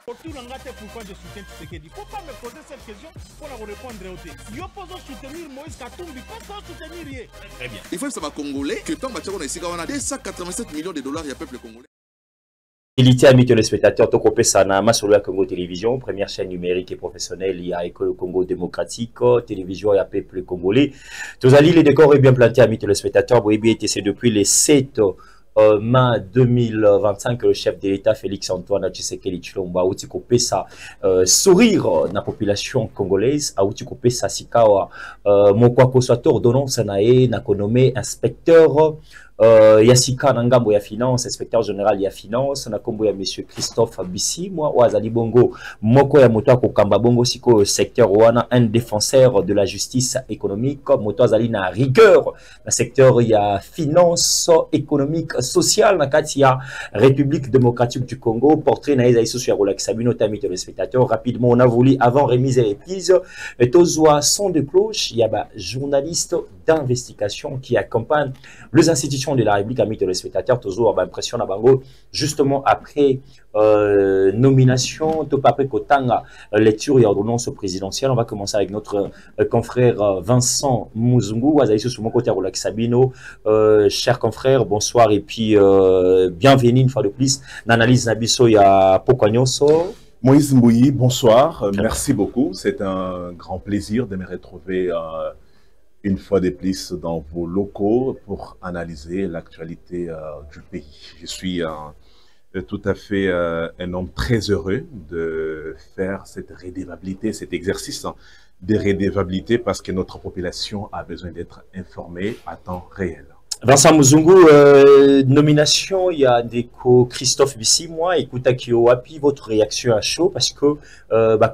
Pourquoi je soutiens Tshisekedi? Faut pas me poser cette question pour la répondre au thé. Yo poso soutenir Moïse Katumbi, pas soutenir rien. Très bien. Il faut que ça va congolais que tant que on a ici on a 287 millions de dollars il y a peuple congolais. Fidélité, amis téléspectateurs, Tokopé Sanama sur la Congo Télévision, première chaîne numérique et professionnelle, il y a École Congo démocratique, télévision et peuple congolais. Tous allez, les décors est bien planté, amis téléspectateurs. Vous bien été, c'est depuis les 7 mai 2025 que le chef de l'État Félix Antoine Tshisekedi Tshilombo a outi kopé sa sourire na population congolaise, a outi kopé sa sikawa mokwa ko soit ordonnance nae na konomé inspecteur Yasika Nangambo ya finance, inspecteur général ya finance, na kombo ya monsieur Christophe Bissi, moi wazali bongo moko ya moto ko kamba bongo siko secteur wana un défenseur de la justice économique, moto azali na rigueur na secteur ya finance économique sociale na kati ya République démocratique du Congo, portrait na ezali socio ya Rolex Sabino tami téléspectateurs. Rapidement on a voulu avant remise et reprise tozwa son de cloche, il y a ba journaliste d'investigation qui accompagne les institutions de la République, amis téléspectateurs, toujours impression à Bango, justement après nomination, tout après Kotanga, lecture et ordonnance présidentielle. On va commencer avec notre confrère Vincent Muzungu, Azaïsou sur mon côté Rolex Sabino. Chers confrères, bonsoir et puis bienvenue une fois de plus. L'analyse Nabiso ya Pokwanyoso. Moïse Mbouyi, bonsoir, merci beaucoup. C'est un grand plaisir de me retrouver une fois de plus dans vos locaux pour analyser l'actualité du pays. Je suis tout à fait un homme très heureux de faire cette redevabilité, cet exercice de redevabilité parce que notre population a besoin d'être informée à temps réel. Vincent Muzungu, nomination, il y a des Christophe Bissi, moi, écoute, Wapi, votre réaction à chaud, parce que,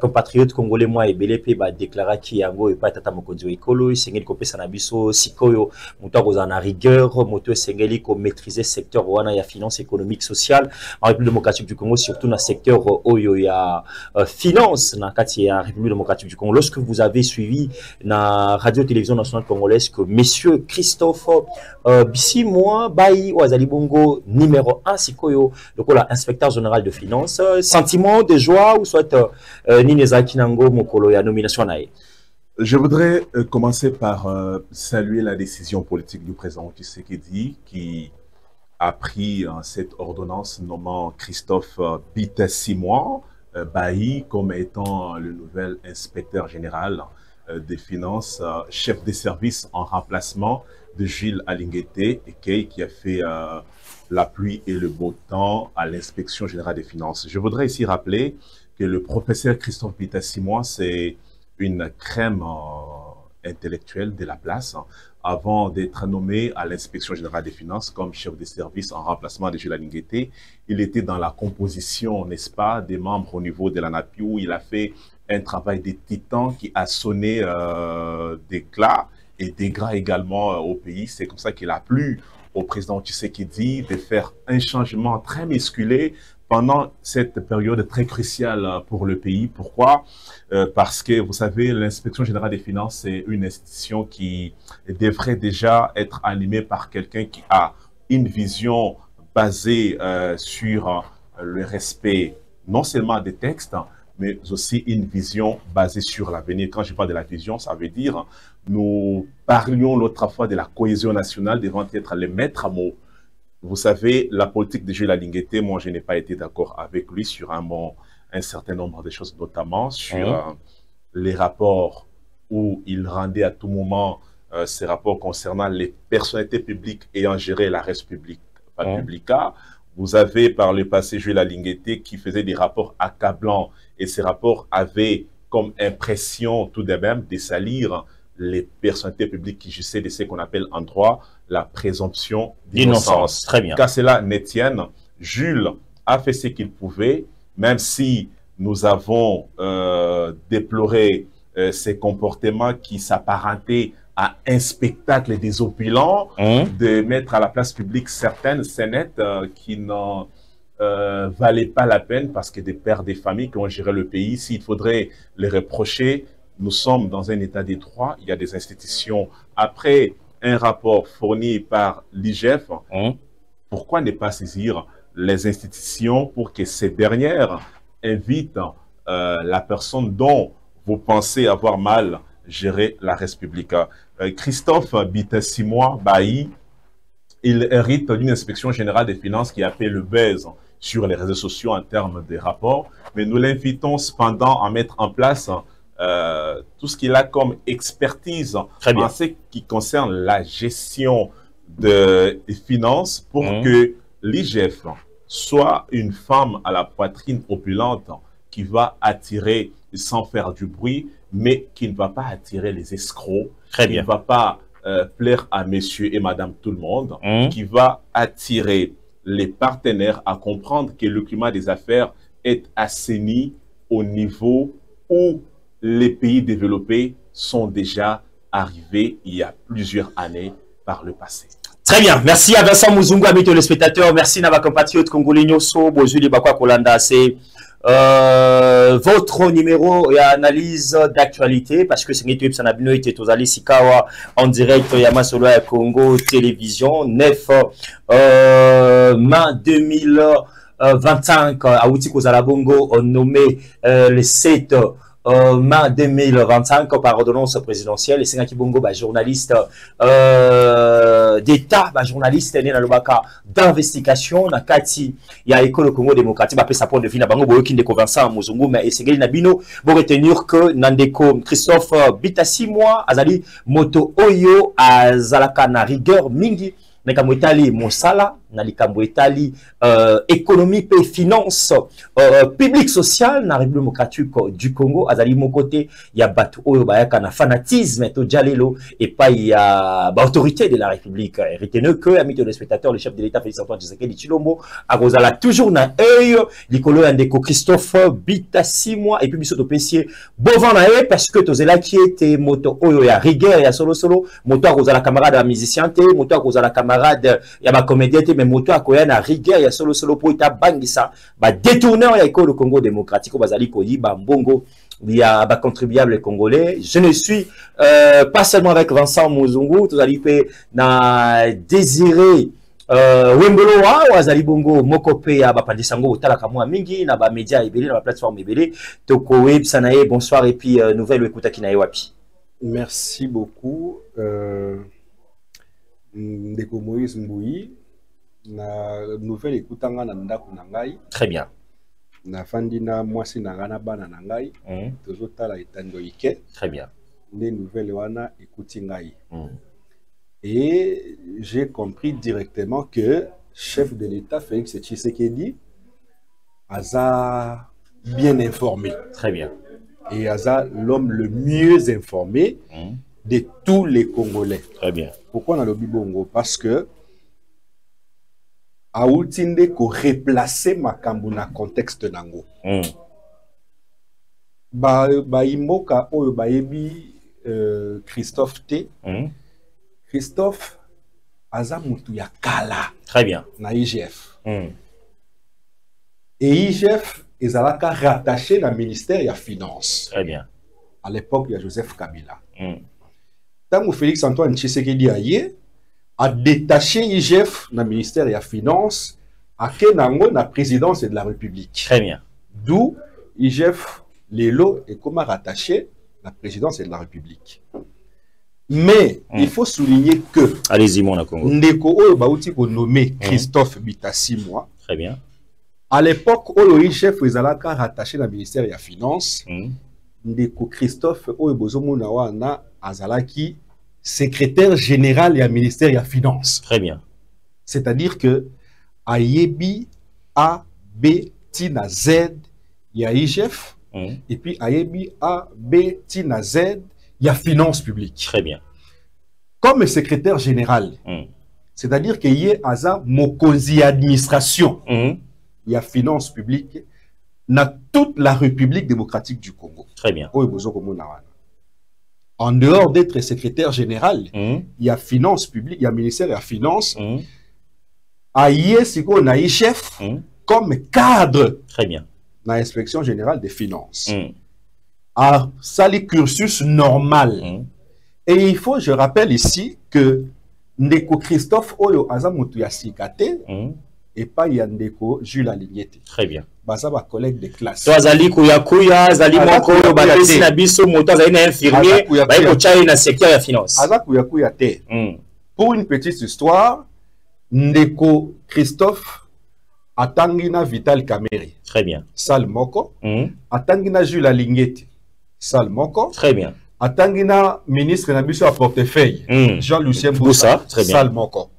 compatriote congolais, moi, et BLP, déclaré qu'il y a un pas tata mokonzo écolo, Sengeli Kopé Sanabiso, Sikoyo, Mouta Rosana rigueur, Moto Sengeli ko maîtriser secteur wana ya finance économique sociale, en République démocratique du Congo, surtout dans le secteur Oyo ya finance, dans kati ya République démocratique du Congo. Lorsque vous avez suivi la radio-télévision nationale congolaise que messieurs Christophe, Bissi, moi, Bayi, Ouazali Bongo, numéro 1, Sikoyo, donc là, inspecteur général de finances, sentiment de joie ou soit Nineza Kinango, Mokolo, ya nomination nae. Je voudrais commencer par saluer la décision politique du président Tshisekedi qui a pris cette ordonnance nommant Christophe Bitassimwa Bayi comme étant le nouvel inspecteur général des finances, chef des services en remplacement de Gilles Alinguete qui a fait la pluie et le beau temps à l'inspection générale des finances. Je voudrais ici rappeler que le professeur Christophe Bitassimwa, c'est une crème intellectuelle de la place avant d'être nommé à l'inspection générale des finances comme chef des services en remplacement de Gilles Alinguete. Il était dans la composition, n'est-ce pas, des membres au niveau de la NAPI où il a fait un travail de titan qui a sonné d'éclat et des gras également au pays. C'est comme ça qu'il a plu au président Tshisekedi de faire un changement très musculé pendant cette période très cruciale pour le pays. Pourquoi? Parce que, vous savez, l'inspection générale des finances, c'est une institution qui devrait déjà être animée par quelqu'un qui a une vision basée sur le respect non seulement des textes, mais aussi une vision basée sur l'avenir. Quand je parle de la vision, ça veut dire, nous parlions l'autre fois de la cohésion nationale devant être les maîtres mots. Vous savez, la politique de Gilles Alinguete, moi je n'ai pas été d'accord avec lui sur un certain nombre de choses, notamment sur les rapports où il rendait à tout moment ces rapports concernant les personnalités publiques ayant géré la res publica. Vous avez par le passé Gilles Alinguete qui faisait des rapports accablants et ces rapports avaient comme impression tout de même de salir les personnalités publiques qui jugeaient de ce qu'on appelle en droit la présomption d'innocence. Très bien. Qu'à cela ne tienne, Jules a fait ce qu'il pouvait, même si nous avons déploré ces comportements qui s'apparentaient à un spectacle désopilant, de mettre à la place publique certaines scénettes qui n'en valaient pas la peine parce que des pères des familles qui ont géré le pays, s'il faudrait les reprocher, nous sommes dans un état de droit, il y a des institutions. Après un rapport fourni par l'IGF, pourquoi ne pas saisir les institutions pour que ces dernières invite la personne dont vous pensez avoir mal géré la République. Christophe Bitassimwa Bailly, il hérite d'une inspection générale des finances qui a fait le buzz sur les réseaux sociaux en termes de rapports, mais nous l'invitons cependant à mettre en place tout ce qu'il a comme expertise en ce qui concerne la gestion des finances pour que l'IGF soit une femme à la poitrine opulente qui va attirer sans faire du bruit, mais qui ne va pas attirer les escrocs, qui ne va pas plaire à monsieur et madame tout le monde, qui va attirer les partenaires à comprendre que le climat des affaires est assaini au niveau où les pays développés sont déjà arrivés il y a plusieurs années par le passé. Très bien, merci à Vincent Muzungu, amis téléspectateurs, merci à ma compatriote congolais Nyoso, Bozuli Bakwa Kolanda, c'est votre numéro et analyse d'actualité, parce que c'est YouTube Sanabino et Tozali Sikawa en direct Yamasolo à Congo Télévision, 9 mai 2025, à Outi Kozalabongo, nommé le 7 mai 2025 par ordonnance présidentielle. Et c'est un Kibongo, journaliste d'État, journaliste d'investigation, na kati ya école Congo démocratique, après sa point de vue na bango boyo kinde convaincant Muzungu, mais essayez na bino pour retenir que Nandeko Christophe Bitassimwa azali moto oyo azalaka na rigueur mingi likambo etali mosala na likambo etali économie et finance publique sociale na République démocratique du Congo. Azali mon côté ya batu oyo bayaka na fanatisme to jalelo et pas ya autorité de la République. Retenez que amis de spectateurs, le chef de l'État Félix Antoine Tshisekedi Tshilombo akozala toujours na œil likolo ya ndeko Christophe Bitassimwa et puis biso to pesier bovan na ye parce que tozela qui était moto oyo ya rigueur ya solo solo moto akozala camarade ya musicien te moto akozala camarade ya ba comédien te mais moto akoya na rigueur ya solo solo po ita bangisa ba détourneur ya école Congo démocratique bazali ko yiba mbongo ya ba contribuable congolais. Je ne suis pas seulement avec Vincent Muzungu, tozali pe na Désiré Wembolo wa azali bongo mokope ya ba pandisango otala kamwa mingi na ba média ebele na ba plateforme ebele toko web sanae. Bonsoir et puis nouvelle écoute kinaye wapi. Merci beaucoup Ndeko Moïse Mbouyi na nouvelle écoute na ndako na ngai. Très bien. Na fandina mwasi na ngana bana na ngai tozotala etando ike. Très bien. Les nouvelles wana écouti ngai. Et j'ai compris directement que chef de l'État Félix Tshisekedi aza bien informé. Très bien. Et aza l'homme le mieux informé de tous les Congolais. Très bien. Pourquoi on a le Bibongo? Parce que Aoutinde ko replacer makambo na contexte nango. Ba imoka oyo ba yebi Christophe T. Christophe aza mutu ya kala. Très bien. Na IGF. Et IGF ezalaka rattaché na ministère ya finance. Très bien. À l'époque il y a Joseph Kabila. Tango Félix Antoine Tshisekedi aye a détaché IGF na ministère ya finance à Kenango na présidence de la République. Très bien. D'où IGF Lelo est comme rattaché à la présidence de la République. Mais il faut souligner que allez-y mon Congo. Ndeko oyo bauti ko nommé Christophe Bitassimwa. Très bien. À l'époque oyo IGF ezalaka rattaché na ministère ya finance. Ndeko Christophe oyo bozomona wana azalaki secrétaire général et ministère de la finance. Très bien. C'est-à-dire que Ayebi A, B, Tina Z, il y a IGF, et puis Ayebi A, B, Tina Z, il y a finance publique. Très bien. Comme secrétaire général, c'est-à-dire qu'il y a Aza Mokozi administration, il y a finance publique, dans toute la République démocratique du Congo. Très bien. En dehors d'être secrétaire général, il y a finance publique, il y a ministère de la finance, il y a chef comme cadre. Très bien. Dans l'inspection générale des finances. À sali cursus normal. Et il faut, je rappelle ici que Ndeko Christophe Oyo Azamutu Yasikate, et pas Yandeko Jules Alingete. Très bien. Baza ba collègue de classe. Toi Zali Kuya Zali Moko Batesi na biso moto Zali na infirmier ba ko chai na secteur ya finance. Aza Kuya te. Pour une petite histoire, Ndeko Christophe atangina Vital Kamere. Très bien. Sal Moko. Atangina Jules Alingete. Sal Moko. Très bien. Atangina ministre na biso à portefeuille. Jean-Lucien Boussa. Très bien. Sal Moko.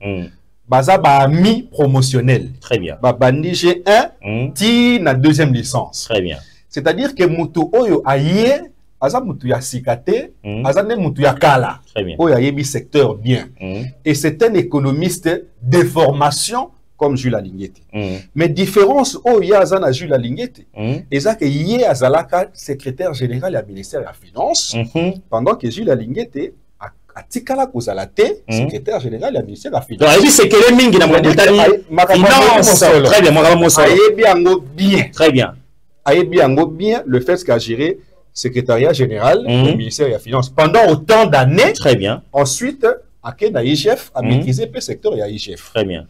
Baza ba ami promotionnel. Très bien. Ba bandi G1 ti na deuxième licence. Très bien. C'est-à-dire que mutu oyo aye aza mutu ya sikate, aza ne mutu ya kala. Très bien. Oyo ayebi secteur bien. Et c'est un économiste de formation comme Jules Alingete. Mais différence oyo aza na Jules Alingete, eza que yé azalaka secrétaire général du ministère de la Finance, pendant que Jules Alingete atikala kozala te secrétaire général du ministère de la Finance. Donc, c'est que les mingi na Mauritanie finance. Très bien, ayebi yango bien. Très bien. Ayebi yango bien le fait qu'a géré secrétariat général du ministère de la Finance pendant autant d'années. Très bien. Ensuite, Akena IGF a maîtrisé le secteur de IGF. Très bien.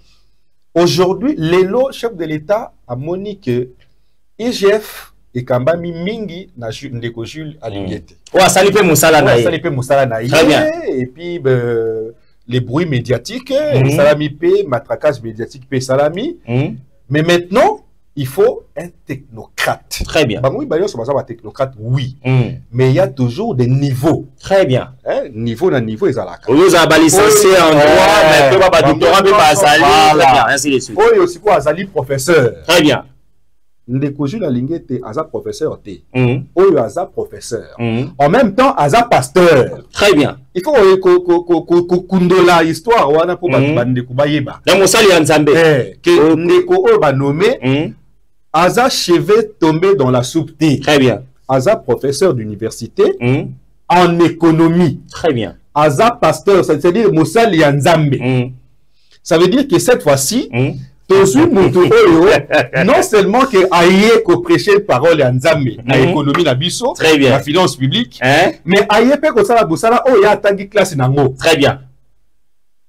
Aujourd'hui, Lelo, chef de l'État, a moni que IGF et Kambami Mingi na Ndeko Jules Alingete. Ouais, ça lipe Moussala na Très bien. Et puis, les bruits médiatiques, Salami P, matraquage médiatique P Salami. Mais maintenant, il faut un technocrate. Très bien. Oui, un technocrate, oui. Mais il y a toujours des niveaux. Très bien. Niveau na niveau, ils ont la carte. Vous avez licencié en droit, mais pas doctorat, mais pas Azali. Très bien, ainsi de suite. Oui, aussi quoi, Azali professeur. Très bien. Ndeko Jules Alingete Aza professeur T. Oyo Aza professeur. En même temps, Aza pasteur. Très bien. Il faut que kundola histoire wana pour Ndeko Bayeba. Dans mon sali Nzambe. Que Ndeko Oyo ba nommé Aza cheveux tombé dans la soupe T. Très bien. Aza professeur d'université en économie. Très bien. Aza pasteur, c'est-à-dire Moussali Nzambe. Ça veut dire que cette fois-ci, non seulement que aïe ko prêcher parole en Nzambe, la économie na biso, la finance publique, mais aïe pe ko sala bosala o ya tangi classe nango. Très bien.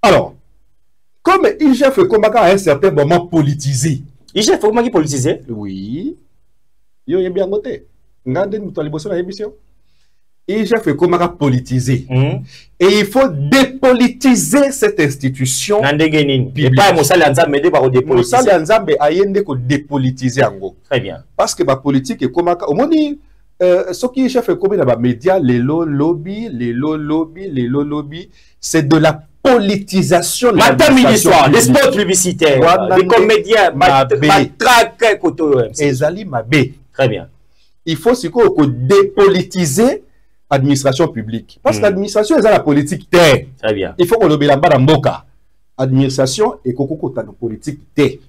Alors, comme IGF Komaka à un certain moment politisé. IGF Komaka politisé? Oui. Yo yé bien noté. Ngande nous tali bosso na émission. IGF Komaka politisé. Et il faut dépolitiser cette institution. Et pas Moussali Nzambe de par dépolitiser. Moussali Nzambe ayende ko dépolitiser ango. Très bien. Parce que la politique est comme au moni ce qui chef comme dans les médias les lobby, c'est de la politisation de l'administration. Les spots publicitaires, les comédiens, matraque koto. Ezali mabe. Très bien. Il faut dépolitiser administration publique. Parce que l'administration est la politique terre. Très bien. Il faut qu'on le mette en mboka. Administration et kokoko ta politique terre.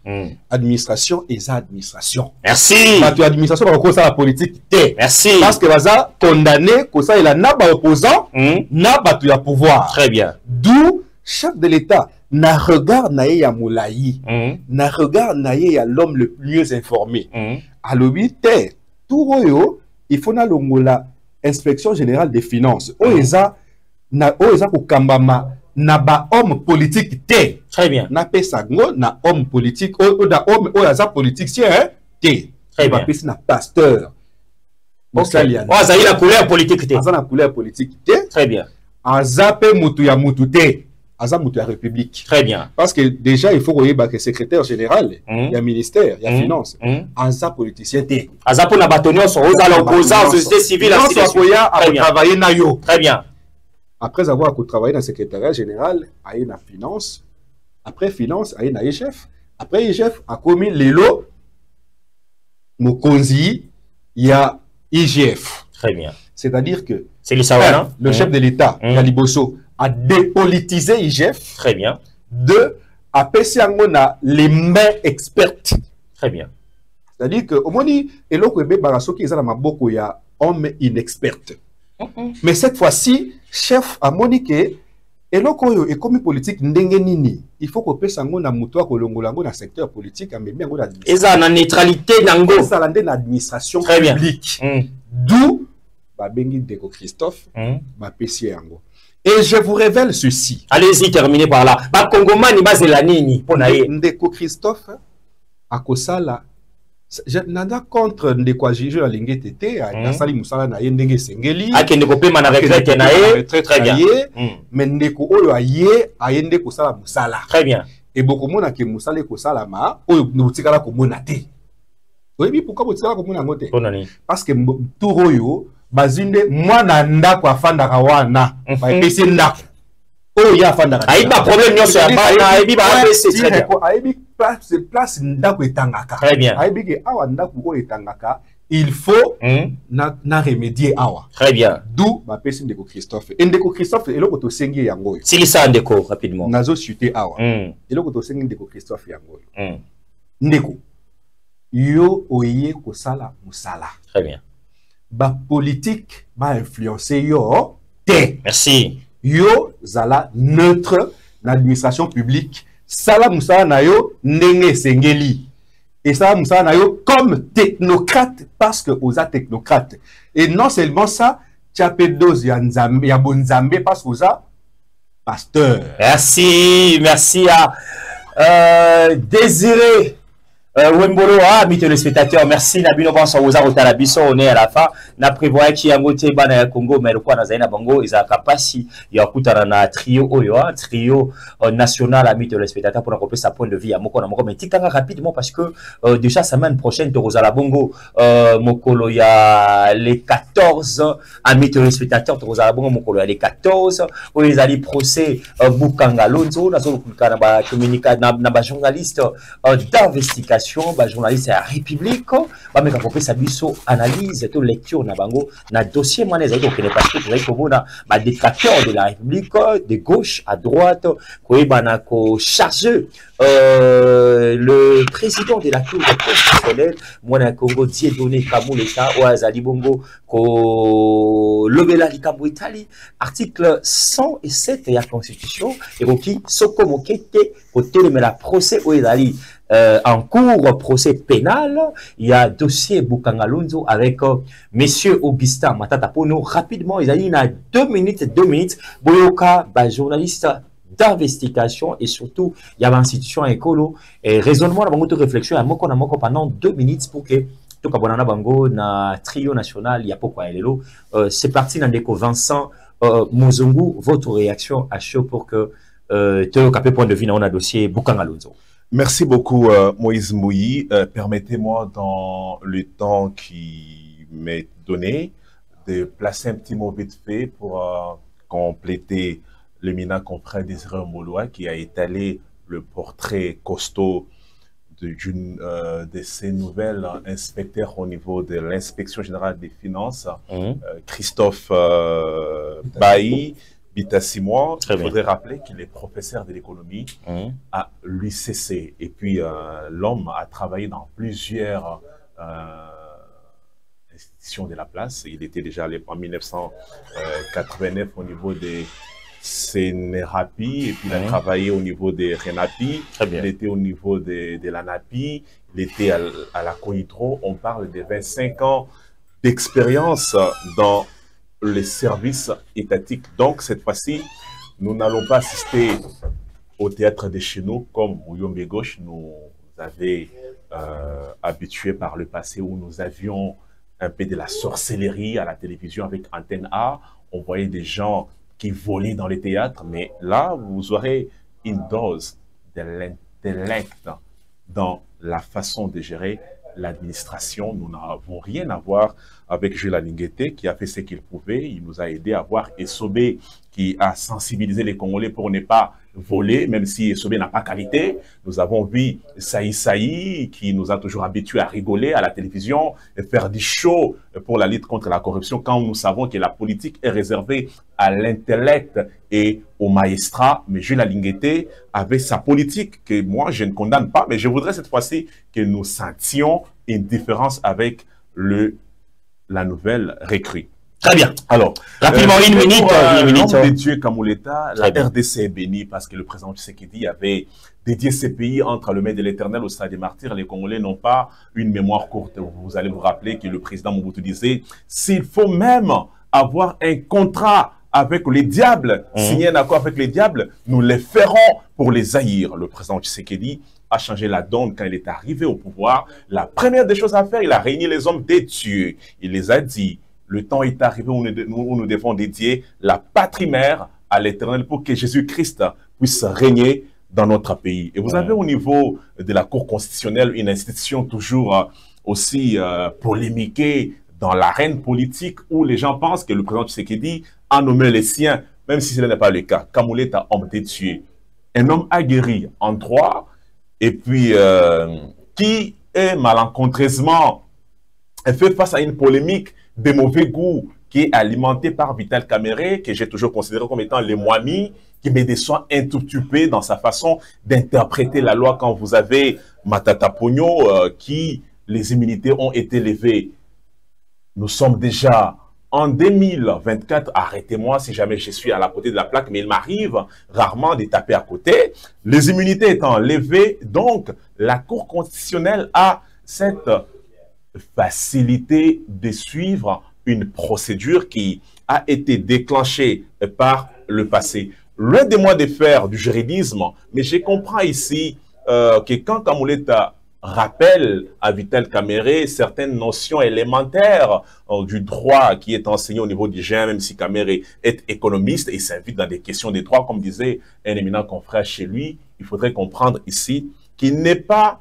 Administration est la administration. Merci. L'administration va la politique terre. Merci. Parce que va condamner que ça il a n'a pas opposant, n'a pas tout pouvoir. Très bien. D'où chef de l'État n'a regard naïe ya moulaï, n'a regard naïe ya l'homme le mieux informé. À l'objet terre. Tout royo, il faut na longola inspection générale des finances. Oeza ko kambama na ba homme politique te. Très bien. Na pesango na homme politique na homme oeza politicien te. Très bien. Na pasteur. Okay. Aza la couleur politique te. Aza na couleur politique te. Très bien. Aza pe mutu ya mutu te. Aza mutu ya république. Très bien. Parce que déjà il faut que le secrétaire général, il y a ministère, il y a finance. Aza politicien te. Aza pour na bâtonnier sur l'opposant société civile à travailler na yo. Très bien. Après avoir travaillé dans le secrétariat général, il y a la finance. Après finance, il y a IGF. Après IGF, a commis Lelo, Mokonzi, il y a IGF. Très bien. C'est-à-dire que c'est le chef de l'État, Kaliboso, a dépolitisé IGF. Très bien. Deux, a passé les mains expertes. Très bien. C'est-à-dire que au moins, il y a homme inexperte. Mais cette fois-ci, chef a moniqué et l'okoyo est comme politique ndengenini. Il faut qu'on puisse na mutoa kolongolango dans secteur politique mais bien ngo et ça na neutralité nango ça lande na administration publique. D'où ba bengi Ndeko Christophe ba pesi yango. Et je vous révèle ceci. Allez-y, terminez par là. Ba Congomani ba zelanini pona ye. Ndeko Christophe à Kosala, nada contre Ndeko Ajiju la lingue tété, à Sali Moussala na yendenge sengeli. Ah, qui ne peut pas retraite na très bien. Mais Ndeko Oyo aye a yende Kosala Moussala. Très bien. Et beaucoup mona ke Moussala Kosala ma, Oyo n'outikala komona te. Oui, pourquoi outikala komona ngote? Parce que tout Oyo, bazinde mwana ndako afanda kawana, ba epesi ndako. Oh, il y a Fandara. Il y a un problème, il y a place ndako etangaka. Très bien. Il faut na remédier awa. Très bien. D'où ma personne Ndeko Christophe. Et Ndeko Christophe, et là, quand on sengi yango. C'est ça, Ndeko, rapidement. Nazo chuté awa. Et là, quand on sengi Ndeko Christophe yango. Ndeko. Yo oye kosala musala. Très bien. Ba politique ba influencer yo te. Merci. Yo zala neutre l'administration publique sala musala na yo ndenge sengeli et sala musala na yo comme technocrate parce que oza technocrate et non seulement ça tu as fait dose ya nzambe ya bonzambe parce que oza pasteur. Merci à Désiré Wembolo, amis téléspectateurs, merci Nabino Banso Oza Otalabiso, on est à la fin. Na prévoit qui a moté bana ya Congo, mais le quoi na Zaina Bango, ils a capacité, il y a kutana na trio Oyoa, trio national amis téléspectateurs pour raconter sa point de vue à Moko na Moko. Mais tikanga rapidement parce que déjà semaine prochaine, Torosa la Bongo, Mokolo, il y a les 14 amis téléspectateurs, Torosa la Bongo, Mokolo, il y a les 14, où ils allaient procès Bukanga Lonzo, na communiqué na journaliste d'investigation. Journaliste à la République, mais quand on sa biso analyse, toute lecture na bango, na dossier moi les autres parce que vous avez comme on détracteur de la République, de gauche à droite, quoi banako chargé le président de la Cour constitutionnelle, moi na Congo Dieudonné Kamuleta ou Azali Bongo ko lobela likambo Italie, article 107 de la Constitution et qui soko mokete côté de la procès ou Azali en cours procès pénal, il y a dossier Bukangalunzo avec monsieur Augustin Matata Pono. Rapidement, il y a 2 minutes, Boyoka, journaliste d'investigation et surtout, il y a l'institution écolo et raisonnement, de réflexion, pendant 2 minutes pour que tout le bango na trio national, il y a pourquoi elle est là. C'est parti dans l'éco Vincent Mozungu, votre réaction à chaud pour que tu aies un point de vue dans le dossier Bukangalunzo. Merci beaucoup, Moïse Mouyi. Permettez-moi, dans le temps qui m'est donné, de placer un petit mot vite fait pour compléter l'éminent confrère Désiré Mouloua qui a étalé le portrait costaud de ces nouvelles inspecteurs au niveau de l'inspection générale des finances, Christophe Bailly. Bitassimois, il faudrait rappeler qu'il est professeur de l'économie à l'UCC. Et puis, l'homme a travaillé dans plusieurs institutions de la place. Il était déjà en 1989 au niveau des CNRAPI, et puis il a travaillé au niveau des RENAPI, il était au niveau de l'ANAPI, il était à la COHIDRO. On parle de 25 ans d'expérience dans les services étatiques. Donc, cette fois-ci, nous n'allons pas assister au théâtre de chez nous, comme Mouyombe Gauche nous avait habitués par le passé, où nous avions un peu de la sorcellerie à la télévision avec Antenne A. On voyait des gens qui volaient dans les théâtres, mais là, vous aurez une dose de l'intellect dans la façon de gérer l'administration. Nous n'avons rien à voir avec Jules Alinguete qui a fait ce qu'il pouvait. Il nous a aidé à voir Essobé qui a sensibilisé les Congolais pour ne pas voler, même si Essobé n'a pas qualité. Nous avons vu Saï qui nous a toujours habitués à rigoler à la télévision et faire du show pour la lutte contre la corruption quand nous savons que la politique est réservée à l'intellect et au maestrat. Mais Jules Alinguete avait sa politique que moi je ne condamne pas, mais je voudrais cette fois-ci que nous sentions une différence avec la nouvelle recrue. Très bien. Alors, rapidement, une minute. De Dieu Kamuleta, la RDC est bénie parce que le président Tshisekedi avait dédié ces pays entre le maître de l'Éternel au stade des martyrs. Les Congolais n'ont pas une mémoire courte. Vous allez vous rappeler que le président Mobutu disait s'il faut même avoir un contrat avec les diables, signer un accord avec les diables, nous les ferons pour les haïr. Le président Tshisekedi a changé la donne quand il est arrivé au pouvoir. La première des choses à faire, il a réuni les hommes des dieux. Il les a dit, le temps est arrivé où nous devons dédier la patrie mère à l'Éternel pour que Jésus-Christ puisse régner dans notre pays. Et vous avez au niveau de la Cour constitutionnelle une institution toujours aussi polémiquée dans l'arène politique où les gens pensent que le président Tshisekedi a nommé les siens, même si ce n'est pas le cas. Kamuleta, homme de Dieu, un homme aguerri en droit, et puis qui est malencontreusement fait face à une polémique de mauvais goût qui est alimentée par Vital Kamerhe, que j'ai toujours considéré comme étant les moimis, qui met des soins intitupés dans sa façon d'interpréter la loi quand vous avez Matata Pogno, qui les immunités ont été levées. Nous sommes déjà en 2024, arrêtez-moi si jamais je suis à la côté de la plaque, mais il m'arrive rarement de taper à côté. Les immunités étant levées, donc la Cour constitutionnelle a cette facilité de suivre une procédure qui a été déclenchée par le passé. Loin de moi de faire du juridisme, mais je comprends ici que quand Kamuleta rappelle à Vital Kamerhe certaines notions élémentaires du droit qui est enseigné au niveau du GEM, même si Kamerhe est économiste et s'invite dans des questions de droit, comme disait un éminent confrère chez lui, il faudrait comprendre ici qu'il n'est pas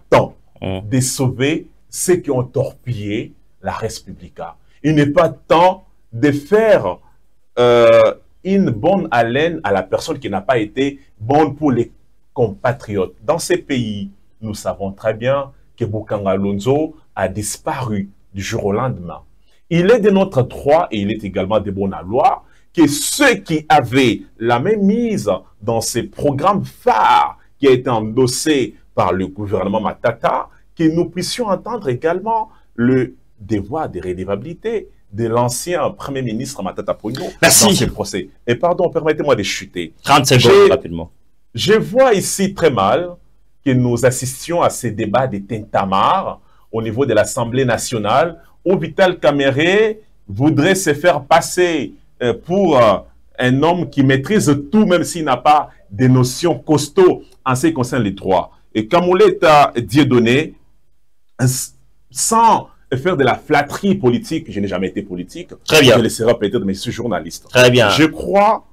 temps de sauver ceux qui ont torpillé la Respublica. Il n'est pas temps de faire une bonne haleine à la personne qui n'a pas été bonne pour les compatriotes. Dans ces pays, nous savons très bien que Bokanga Lonzo a disparu du jour au lendemain. Il est de notre droit et il est également de bonne loi que ceux qui avaient la même mise dans ces programmes phares qui a été endossé par le gouvernement Matata, que nous puissions entendre également le devoir de redevabilité de l'ancien Premier ministre Matata Pogno dans ce procès. Et pardon, permettez-moi de chuter. 30 secondes rapidement. Je vois ici très mal que nous assistions à ces débats de tintamarre au niveau de l'Assemblée nationale où Vital Kamerhe voudrait se faire passer pour un homme qui maîtrise tout, même s'il n'a pas des notions costauds en ce qui concerne les droits. Et Kamuleta Dieudonné, sans faire de la flatterie politique, je n'ai jamais été politique, très bien. Je laisserai peut-être mes journalistes. Très bien. Je crois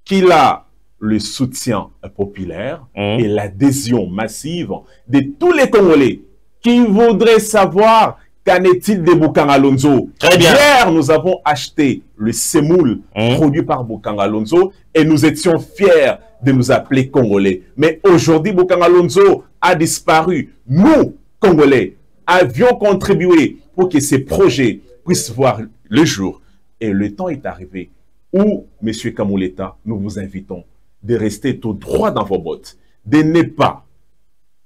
qu'il a le soutien populaire et l'adhésion massive de tous les Congolais qui voudraient savoir qu'en est-il de Bokanga Lonzo. Très bien. Hier, nous avons acheté le semoule produit par Bokanga Lonzo et nous étions fiers de nous appeler Congolais. Mais aujourd'hui, Bokanga Lonzo a disparu. Nous, Congolais, avions contribué pour que ces projets puissent voir le jour. Et le temps est arrivé où, M. Kamuleta, nous vous invitons de rester tout droit dans vos bottes, de ne pas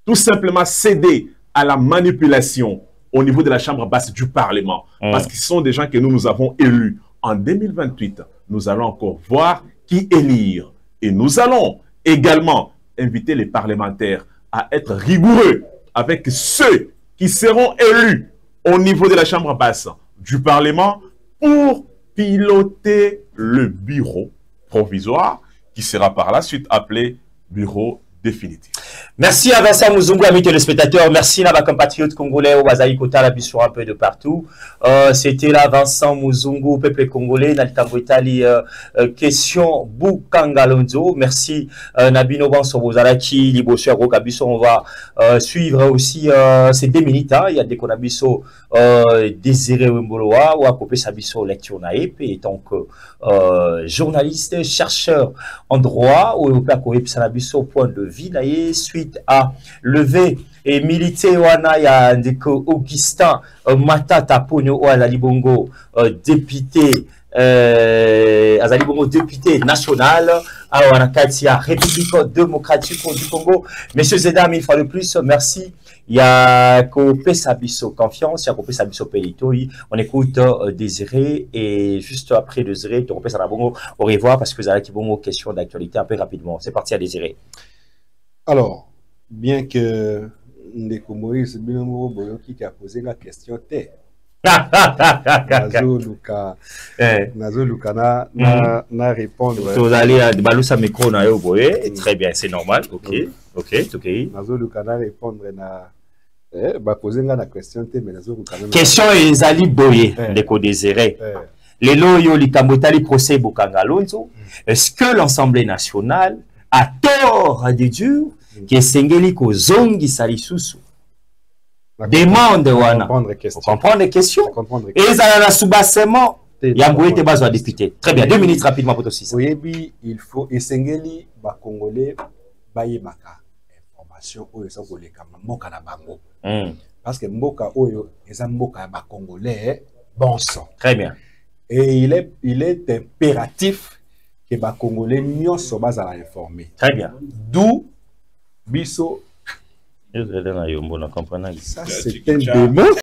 tout simplement céder à la manipulation au niveau de la Chambre basse du Parlement, parce qu'ils sont des gens que nous avons élus. En 2028, nous allons encore voir qui élire. Et nous allons également inviter les parlementaires à être rigoureux avec ceux qui seront élus au niveau de la Chambre basse du Parlement pour piloter le bureau provisoire qui sera par la suite appelé bureau définitif. Merci à Vincent Muzungu, amis téléspectateurs. Merci à ma compatriote congolais au Bazaï Kota, la bise un peu de partout. C'était là Vincent Muzungu, peuple congolais, Nalitambo Itali, question Bokanga Lonzo. Merci Nabino Banso Bozalaki, Libosu Rokabiso. On va suivre aussi ces 2 minutes. Il y a des Konabiso Désiré Wimboloa ou à Kopé Sabiso lecture naïpe, et tant que journaliste, chercheur en droit, ou au Kopé Sabiso point de vue suite à lever et militer wana ya ndeko Augustin Matata Pogno ou Azali Bongo député Azali Bongo député national à la République démocratique du Congo. Messieurs et dames, une fois de plus, merci. Il y a Kopé Sabiso confiance, il y a Kopé Sabiso Pelitoi. On écoute Désiré et juste après Désiré, Kopé Salabongo, au revoir parce que vous avez une question d'actualité un peu rapidement. C'est parti à Désiré. Alors, bien que Ndeko Moïse Binombo Boyoki qui a posé la question T. Nazo Luka na répondre. Vous allez à Balousa Mekro na yo boye, très bien, c'est normal, ok. Ok, ok. Nazo Lukana répondre na poser la question mais nazo Lukana. Question ezali boye ndeko désiré. Les loyo likambotali procès Bokangalonzo. Est-ce que l'Assemblée nationale a tort de dire que Sengeli ko zongi salisusu? Demande wana. Comprendre les questions. Et ça la soubassement. Yamboué te bazo à député. Très bien, 2 minutes rapidement pour aussi. Oui, il faut Sengeli ba Congolais baye maka information oyo ça ko leka mboka na bango. Parce que mboka oyo eza mboka ba Congolais bon sang. Très bien. Et il est impératif que les Congolais n'y soient pas informés. Très bien. D'où Bisso. Ça, c'est un démon.